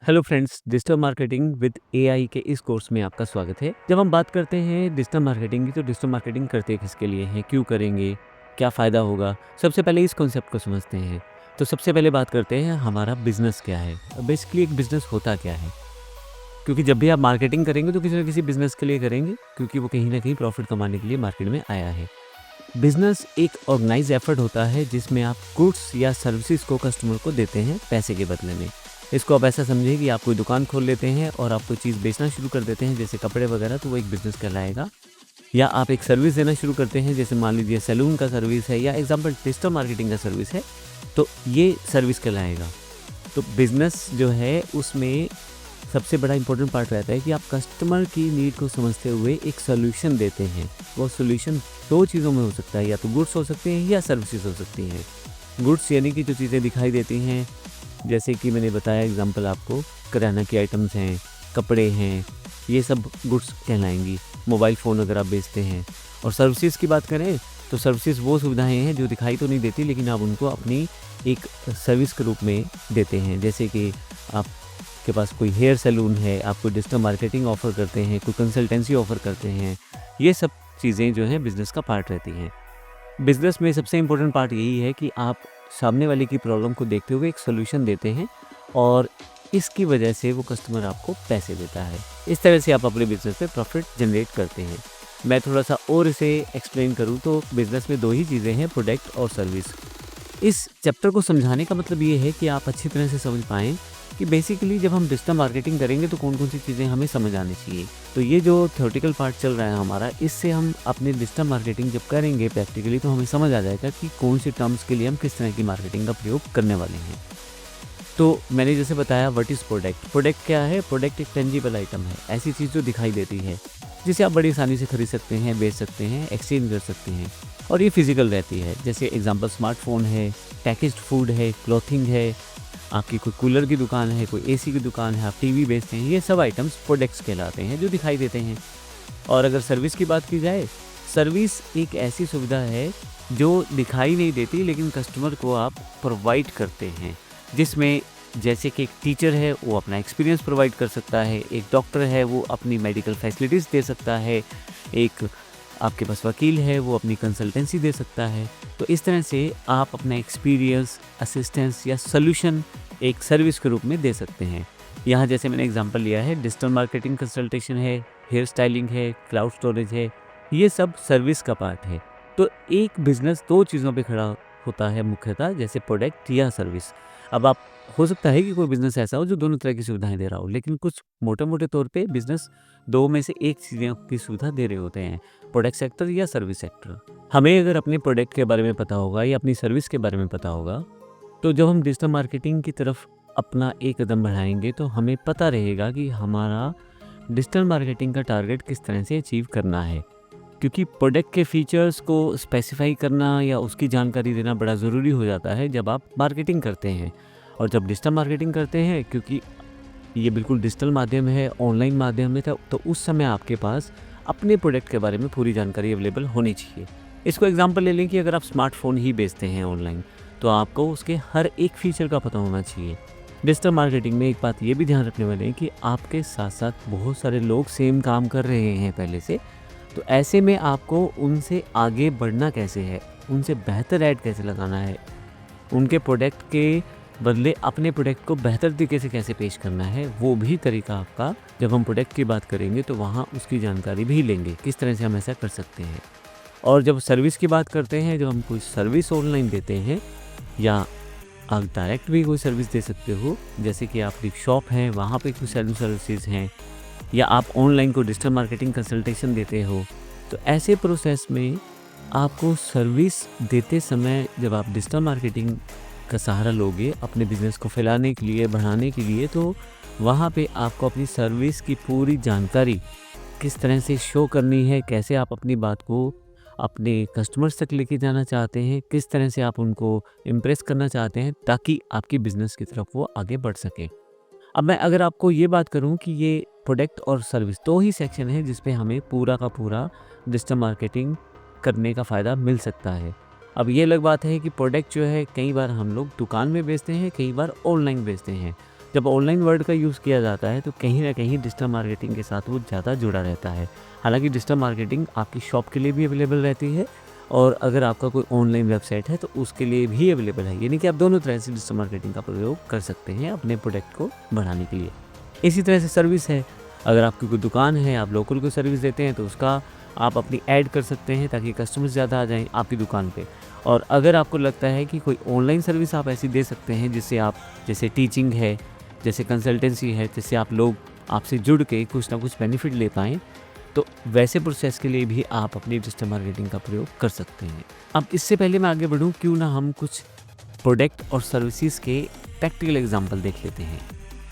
Hello friends, digital marketing with AI के इस course में आपका स्वागत है। जब हम बात करते हैं डिजिटल मार्केटिंग की, तो डिजिटल मार्केटिंग करते किसके लिए हैं, क्यों करेंगे, क्या फ़ायदा होगा? सबसे पहले इस कॉन्सेप्ट को समझते हैं। तो सबसे पहले बात करते हैं हमारा बिज़नेस क्या है? बेसिकली एक बिज़नेस होता क्या है? क्योंकि जब भी आप मार्केटिंग करेंगे तो किसी न किसी बिज़नेस के लिए करेंगे, क्योंकि वो कहीं न कहीं प्रॉफ़िट कमाने के लिए मार्केट में आया है। बिज़नेस एक ऑर्गेनाइज़ एफ़र्ट होता है जिसमें आप गुड्स या सर्विसेज़ को कस्टमर को देते हैं पैसे के बदले में। इसको आप ऐसा समझिए कि आप कोई दुकान खोल लेते हैं और आप कोई चीज़ बेचना शुरू कर देते हैं, जैसे कपड़े वगैरह, तो वो एक बिज़नेस कहलाएगा। या आप एक सर्विस देना शुरू करते हैं, जैसे मान लीजिए सैलून का सर्विस है या एग्ज़ाम्पल डिजिटल मार्केटिंग का सर्विस है, तो ये सर्विस कहलाएगा। तो बिज़नेस जो है उसमें सबसे बड़ा इम्पोर्टेंट पार्ट रहता है कि आप कस्टमर की नीड को समझते हुए एक सॉल्यूशन देते हैं। वो सॉल्यूशन 2 चीज़ों में हो सकता है, या तो गुड्स हो सकते हैं या सर्विसेज़ हो सकती हैं। गुड्स यानी कि जो चीज़ें दिखाई देती हैं, जैसे कि मैंने बताया एग्ज़ाम्पल आपको, किराना की आइटम्स हैं, कपड़े हैं, ये सब गुड्स कहलाएँगी। मोबाइल फ़ोन अगर आप बेचते हैं। और सर्विसेज़ की बात करें, तो सर्विसेज़ वो सुविधाएँ हैं जो दिखाई तो नहीं देती, लेकिन आप उनको अपनी एक सर्विस के रूप में देते हैं। जैसे कि आपके पास कोई हेयर सैलून है, आप कोई डिजिटल मार्केटिंग ऑफ़र करते हैं, कोई कंसल्टेंसी ऑफ़र करते हैं। ये सब चीज़ें जो हैं बिज़नेस का पार्ट रहती हैं। बिज़नेस में सबसे इम्पोर्टेंट पार्ट यही है कि आप सामने वाले की प्रॉब्लम को देखते हुए एक सॉल्यूशन देते हैं, और इसकी वजह से वो कस्टमर आपको पैसे देता है। इस तरह से आप अपने बिज़नेस में प्रॉफ़िट जनरेट करते हैं। मैं थोड़ा-सा और इसे एक्सप्लेन करूँ तो बिज़नेस में 2 ही चीज़ें हैं, प्रोडक्ट और सर्विस। इस चैप्टर को समझाने का मतलब ये है कि आप अच्छी तरह से समझ पाएँ कि बेसिकली जब हम डिजिटल मार्केटिंग करेंगे तो कौन-कौन सी चीज़ें हमें समझ आनी चाहिए। तो ये जो थ्योरेटिकल पार्ट चल रहा है हमारा, इससे हम अपनी डिजिटल मार्केटिंग जब करेंगे प्रैक्टिकली, तो हमें समझ आ जाएगा कि कौन सी टर्म्स के लिए हम किस तरह की मार्केटिंग का प्रयोग करने वाले हैं। तो मैंने जैसे बताया, व्हाट इज़ प्रोडक्ट? प्रोडक्ट क्या है? प्रोडक्ट एक टेंजिबल आइटम है, ऐसी चीज़ जो दिखाई देती है, जिसे आप बड़ी आसानी से खरीद सकते हैं, बेच सकते हैं, एक्सचेंज कर सकते हैं, और ये फिज़िकल रहती है। जैसे एग्ज़ाम्पल स्मार्टफ़ोन है, पैकेज्ड फूड है, क्लॉथिंग है, आपकी कोई कूलर की दुकान है, कोई एसी की दुकान है, आप टीवी बेचते हैं, ये सब आइटम्स प्रोडक्ट्स कहलाते हैं जो दिखाई देते हैं। और अगर सर्विस की बात की जाए, सर्विस एक ऐसी सुविधा है जो दिखाई नहीं देती, लेकिन कस्टमर को आप प्रोवाइड करते हैं। जिसमें जैसे कि एक टीचर है वो अपना एक्सपीरियंस प्रोवाइड कर सकता है, एक डॉक्टर है वो अपनी मेडिकल फैसिलिटीज़ दे सकता है, एक आपके पास वकील है वो अपनी कंसल्टेंसी दे सकता है। तो इस तरह से आप अपना एक्सपीरियंस, असिस्टेंस या सॉल्यूशन एक सर्विस के रूप में दे सकते हैं। यहाँ जैसे मैंने एग्जांपल लिया है, डिजिटल मार्केटिंग कंसल्टेशन है, हेयर स्टाइलिंग है, क्लाउड स्टोरेज है, ये सब सर्विस का पार्ट है। तो एक बिज़नेस 2 चीज़ों पे खड़ा होता है मुख्यतः, जैसे प्रोडक्ट या सर्विस। अब आप हो सकता है कि कोई बिज़नेस ऐसा हो जो दोनों तरह की सुविधाएँ दे रहा हो, लेकिन कुछ मोटे-मोटे तौर पे बिज़नेस 2 में से 1 चीज़ों की सुविधा दे रहे होते हैं, प्रोडक्ट सेक्टर या सर्विस सेक्टर। हमें अगर अपने प्रोडक्ट के बारे में पता होगा या अपनी सर्विस के बारे में पता होगा, तो जब हम डिजिटल मार्केटिंग की तरफ अपना एक कदम बढ़ाएँगे, तो हमें पता रहेगा कि हमारा डिजिटल मार्केटिंग का टारगेट किस तरह से अचीव करना है। क्योंकि प्रोडक्ट के फीचर्स को स्पेसिफ़ाई करना या उसकी जानकारी देना बड़ा ज़रूरी हो जाता है जब आप मार्केटिंग करते हैं। और जब डिजिटल मार्केटिंग करते हैं, क्योंकि ये बिल्कुल डिजिटल माध्यम है, ऑनलाइन माध्यम है, तो उस समय आपके पास अपने प्रोडक्ट के बारे में पूरी जानकारी अवेलेबल होनी चाहिए। इसको एग्ज़ाम्पल ले लें कि अगर आप स्मार्टफ़ोन ही बेचते हैं ऑनलाइन, तो आपको उसके हर एक फ़ीचर का पता होना चाहिए। डिजिटल मार्केटिंग में एक बात ये भी ध्यान रखने वाले हैं कि आपके साथ-साथ बहुत सारे लोग सेम काम कर रहे हैं पहले से, तो ऐसे में आपको उनसे आगे बढ़ना कैसे है, उनसे बेहतर ऐड कैसे लगाना है, उनके प्रोडक्ट के बदले अपने प्रोडक्ट को बेहतर तरीके से कैसे पेश करना है, वो भी तरीका आपका, जब हम प्रोडक्ट की बात करेंगे तो वहाँ उसकी जानकारी भी लेंगे, किस तरह से हम ऐसा कर सकते हैं। और जब सर्विस की बात करते हैं, जब हम कोई सर्विस ऑनलाइन देते हैं, या आप डायरेक्ट भी कोई सर्विस दे सकते हो, जैसे कि आपकी शॉप है, वहाँ पे कुछ सैलून सर्विसेज़ हैं, या आप ऑनलाइन को डिजिटल मार्केटिंग कंसल्टेशन देते हो, तो ऐसे प्रोसेस में आपको सर्विस देते समय जब आप डिजिटल मार्केटिंग का सहारा लोगे अपने बिज़नेस को फैलाने के लिए, बढ़ाने के लिए, तो वहाँ पे आपको अपनी सर्विस की पूरी जानकारी किस तरह से शो करनी है, कैसे आप अपनी बात को अपने कस्टमर्स तक लेके जाना चाहते हैं, किस तरह से आप उनको इम्प्रेस करना चाहते हैं, ताकि आपकी बिज़नेस की तरफ वो आगे बढ़ सकें। अब मैं अगर आपको ये बात करूँ कि ये प्रोडक्ट और सर्विस 2 ही सेक्शन है जिस पे हमें पूरा का पूरा डिजिटल मार्केटिंग करने का फ़ायदा मिल सकता है। अब ये अलग बात है कि प्रोडक्ट जो है कई बार हम लोग दुकान में बेचते हैं, कई बार ऑनलाइन बेचते हैं। जब ऑनलाइन वर्ड का यूज़ किया जाता है तो कहीं न कहीं डिजिटल मार्केटिंग के साथ वो ज़्यादा जुड़ा रहता है। हालाँकि डिजिटल मार्केटिंग आपकी शॉप के लिए भी अवेलेबल रहती है और अगर आपका कोई ऑनलाइन वेबसाइट है तो उसके लिए भी अवेलेबल है। यानी कि आप दोनों तरह से डिजिटल मार्केटिंग का प्रयोग कर सकते हैं अपने प्रोडक्ट को बढ़ाने के लिए। इसी तरह से सर्विस है, अगर आपकी कोई दुकान है, आप लोकल को सर्विस देते हैं तो उसका आप अपनी ऐड कर सकते हैं ताकि कस्टमर्स ज़्यादा आ जाएँ आपकी दुकान पे। और अगर आपको लगता है कि कोई ऑनलाइन सर्विस आप ऐसी दे सकते हैं जिससे आप, जैसे टीचिंग है, जैसे कंसल्टेंसी है, जिससे आप लोग आपसे जुड़ के कुछ ना कुछ बेनिफिट ले पाएँ, तो वैसे प्रोसेस के लिए भी आप अपनी डिजिटल मार्केटिंग का प्रयोग कर सकते हैं। अब इससे पहले मैं आगे बढ़ूँ, क्यों ना हम कुछ प्रोडक्ट और सर्विसेज के प्रैक्टिकल एग्जांपल देख लेते हैं।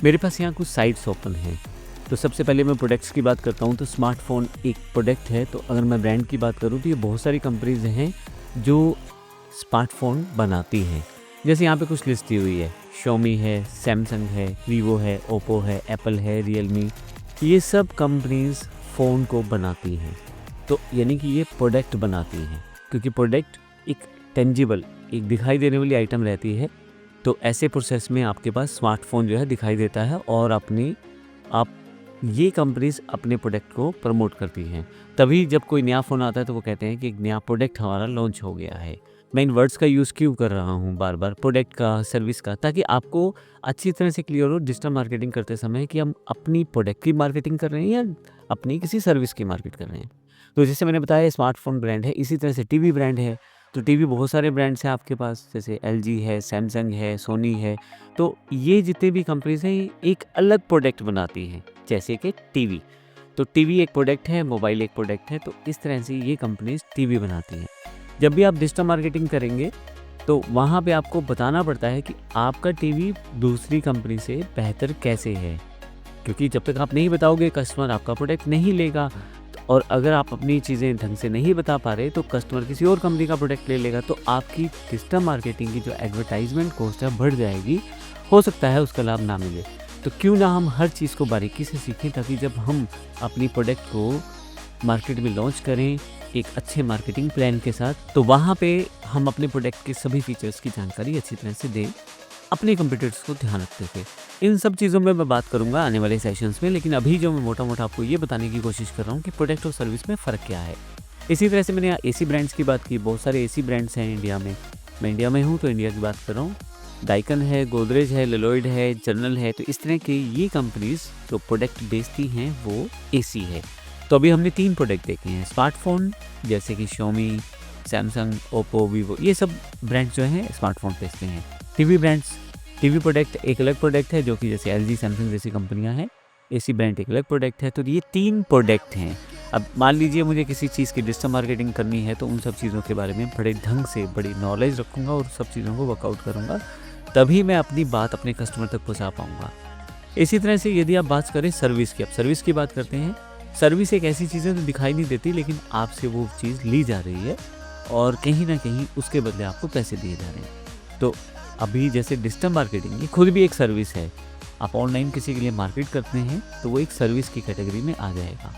मेरे पास यहाँ कुछ साइट्स ओपन हैं। तो सबसे पहले मैं प्रोडक्ट्स की बात करता हूँ तो स्मार्टफ़ोन एक प्रोडक्ट है। तो अगर मैं ब्रांड की बात करूँ तो ये बहुत सारी कंपनीज़ हैं जो स्मार्टफ़ोन बनाती हैं। जैसे यहाँ पे कुछ लिस्ट दी हुई है, Xiaomi है, सैमसंग है, वीवो है, ओप्पो है, एप्पल है, रियलमी, ये सब कंपनीज़ फ़ोन को बनाती हैं। तो यानी कि ये प्रोडक्ट बनाती हैं, क्योंकि प्रोडक्ट एक टेंजिबल, एक दिखाई देने वाली आइटम रहती है। तो ऐसे प्रोसेस में आपके पास स्मार्टफ़ोन जो है दिखाई देता है और आप ये कंपनीज़ अपने प्रोडक्ट को प्रमोट करती हैं। तभी जब कोई नया फ़ोन आता है तो वो कहते हैं कि एक नया प्रोडक्ट हमारा लॉन्च हो गया है। मैं इन वर्ड्स का यूज़ क्यों कर रहा हूँ बार-बार, प्रोडक्ट का, सर्विस का, ताकि आपको अच्छी तरह से क्लियर हो डिजिटल मार्केटिंग करते समय कि हम अपनी प्रोडक्ट की मार्केटिंग कर रहे हैं या अपनी किसी सर्विस की मार्केट कर रहे हैं। तो जैसे मैंने बताया स्मार्टफ़ोन ब्रांड है, इसी तरह से टीवी ब्रांड है। तो टीवी बहुत सारे ब्रांड्स हैं आपके पास, जैसे एलजी है, सैमसंग है, सोनी है। तो ये जितने भी कंपनीज़ हैं ये एक अलग प्रोडक्ट बनाती हैं, जैसे कि टीवी। तो टीवी एक प्रोडक्ट है, मोबाइल एक प्रोडक्ट है। तो इस तरह से ये कंपनीज़ टीवी बनाती हैं। जब भी आप डिजिटल मार्केटिंग करेंगे तो वहाँ पे आपको बताना पड़ता है कि आपका टीवी दूसरी कंपनी से बेहतर कैसे है, क्योंकि जब तक आप नहीं बताओगे कस्टमर आपका प्रोडक्ट नहीं लेगा। और अगर आप अपनी चीज़ें ढंग से नहीं बता पा रहे तो कस्टमर किसी और कंपनी का प्रोडक्ट ले लेगा। तो आपकी डिजिटल मार्केटिंग की जो एडवर्टाइजमेंट कॉस्ट है बढ़ जाएगी, हो सकता है उसका लाभ ना मिले। तो क्यों ना हम हर चीज़ को बारीकी से सीखें, ताकि जब हम अपनी प्रोडक्ट को मार्केट में लॉन्च करें एक अच्छे मार्केटिंग प्लान के साथ, तो वहाँ पे हम अपने प्रोडक्ट के सभी फीचर्स की जानकारी अच्छी तरह से दें, अपने कंपटीटर्स को ध्यान रखते हुए। इन सब चीज़ों में मैं बात करूँगा आने वाले सेशंस में, लेकिन अभी जो मैं मोटा-मोटा आपको ये बताने की कोशिश कर रहा हूँ कि प्रोडक्ट और सर्विस में फ़र्क क्या है। इसी तरह से मैंने यहाँ एसी ब्रांड्स की बात की, बहुत सारे एसी ब्रांड्स हैं इंडिया में। मैं इंडिया में हूँ तो इंडिया की बात कर रहा हूँ। डाइकन है, गोदरेज है, लेलॉयड है, जनरल है। तो इस तरह की ये कंपनीज़ जो प्रोडक्ट बेचती हैं वो एसी है। तो अभी हमने 3 प्रोडक्ट देखे हैं, स्मार्टफ़ोन जैसे कि Xiaomi, सैमसंग, ओप्पो, वीवो, ये सब ब्रांड्स जो हैं स्मार्टफ़ोन बेचते हैं। टीवी ब्रांड्स, टीवी प्रोडक्ट एक अलग प्रोडक्ट है जो कि जैसे एलजी, सैमसंग जैसी कंपनियां हैं। एसी ब्रांड एक अलग प्रोडक्ट है। तो ये 3 प्रोडक्ट हैं। अब मान लीजिए मुझे किसी चीज़ की डिजिटल मार्केटिंग करनी है तो उन सब चीज़ों के बारे में बड़े ढंग से बड़ी नॉलेज रखूँगा और सब चीज़ों को वर्कआउट करूँगा, तभी मैं अपनी बात अपने कस्टमर तक पहुँचा पाऊँगा। इसी तरह से यदि आप बात करें सर्विस की, अब सर्विस की बात करते हैं। सर्विस एक ऐसी चीज़ है जो दिखाई नहीं देती, लेकिन आपसे वो चीज़ ली जा रही है और कहीं ना कहीं उसके बदले आपको पैसे दिए जा रहे हैं। तो अभी जैसे डिजिटल मार्केटिंग ये खुद भी एक सर्विस है। आप ऑनलाइन किसी के लिए मार्केट करते हैं तो वो एक सर्विस की कैटेगरी में आ जाएगा।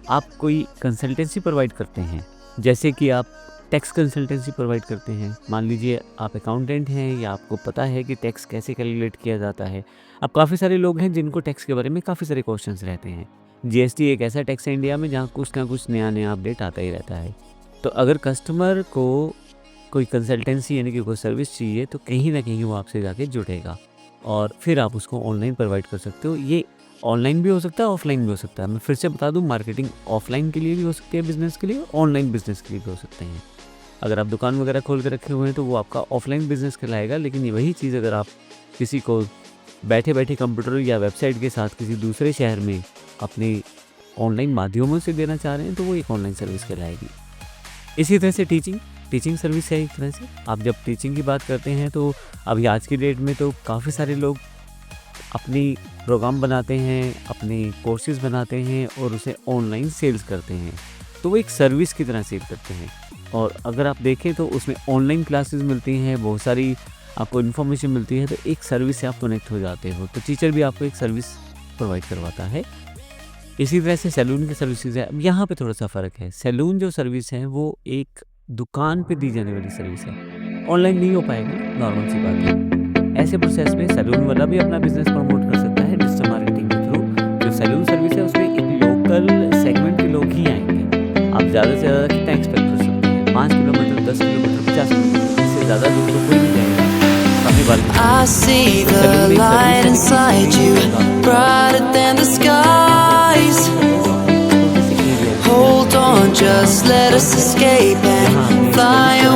आप कोई कंसल्टेंसी प्रोवाइड करते हैं, जैसे कि आप टैक्स कंसल्टेंसी प्रोवाइड करते हैं। मान लीजिए आप अकाउंटेंट हैं या आपको पता है कि टैक्स कैसे कैलकुलेट किया जाता है। अब काफ़ी सारे लोग हैं जिनको टैक्स के बारे में काफ़ी सारे क्वेश्चंस रहते हैं। जीएसटी एक ऐसा टैक्स है इंडिया में जहाँ कुछ ना कुछ नया अपडेट आता ही रहता है। तो अगर कस्टमर को कोई कंसल्टेंसी यानी कि कोई सर्विस चाहिए तो कहीं ना कहीं वो आपसे जाके जुड़ेगा और फिर आप उसको ऑनलाइन प्रोवाइड कर सकते हो। ये ऑनलाइन भी हो सकता है, ऑफलाइन भी हो सकता है। मैं फिर से बता दूं, मार्केटिंग ऑफलाइन के लिए भी हो सकती है बिजनेस के लिए, ऑनलाइन बिजनेस के लिए भी हो सकते हैं। अगर आप दुकान वगैरह खोल के रखे हुए हैं तो वो आपका ऑफलाइन बिजनेस कहलाएगा। लेकिन ये वही चीज़ अगर आप किसी को बैठे बैठे कंप्यूटर या वेबसाइट के साथ किसी दूसरे शहर में अपने ऑनलाइन माध्यमों से देना चाह रहे हैं तो वो एक ऑनलाइन सर्विस कहलाएगी। इसी तरह से टीचिंग सर्विस है एक तरह से। आप जब टीचिंग की बात करते हैं तो अभी आज की डेट में तो काफ़ी सारे लोग अपनी प्रोग्राम बनाते हैं, अपने कोर्सेज़ बनाते हैं और उसे ऑनलाइन सेल्स करते हैं। तो वो एक सर्विस की तरह सेल करते हैं। और अगर आप देखें तो उसमें ऑनलाइन क्लासेस मिलती हैं, बहुत सारी आपको इन्फॉर्मेशन मिलती है। तो एक सर्विस से आप कनेक्ट हो जाते हो। तो टीचर भी आपको एक सर्विस प्रोवाइड करवाता है। इसी तरह से सैलून की सर्विसेज है। अब यहाँ पे थोड़ा सा फ़र्क है। सैलून जो सर्विस है वो एक दुकान पे दी जाने वाली सर्विस है, ऑनलाइन नहीं हो पाएगी, नॉर्मल सी बात है। ऐसे प्रोसेस में सैलून वाला भी अपना बिज़नेस प्रमोट कर सकता है डिजिटल मार्केटिंग के थ्रू। जो सैलून सर्विस है उसमें एक लोकल सेगमेंट के लोग ही आएँगे। आप ज़्यादा से ज़्यादा कितना एक्सपेक्ट कर सकते हैं? 5 किलोमीटर, 10 किलोमीटर, 50 किलोमीटर, इससे ज़्यादा दूर तो कोई नहीं जाएगा अपनी बाल I see the light inside you, brighter than the skies. Hold on, just let us escape and fly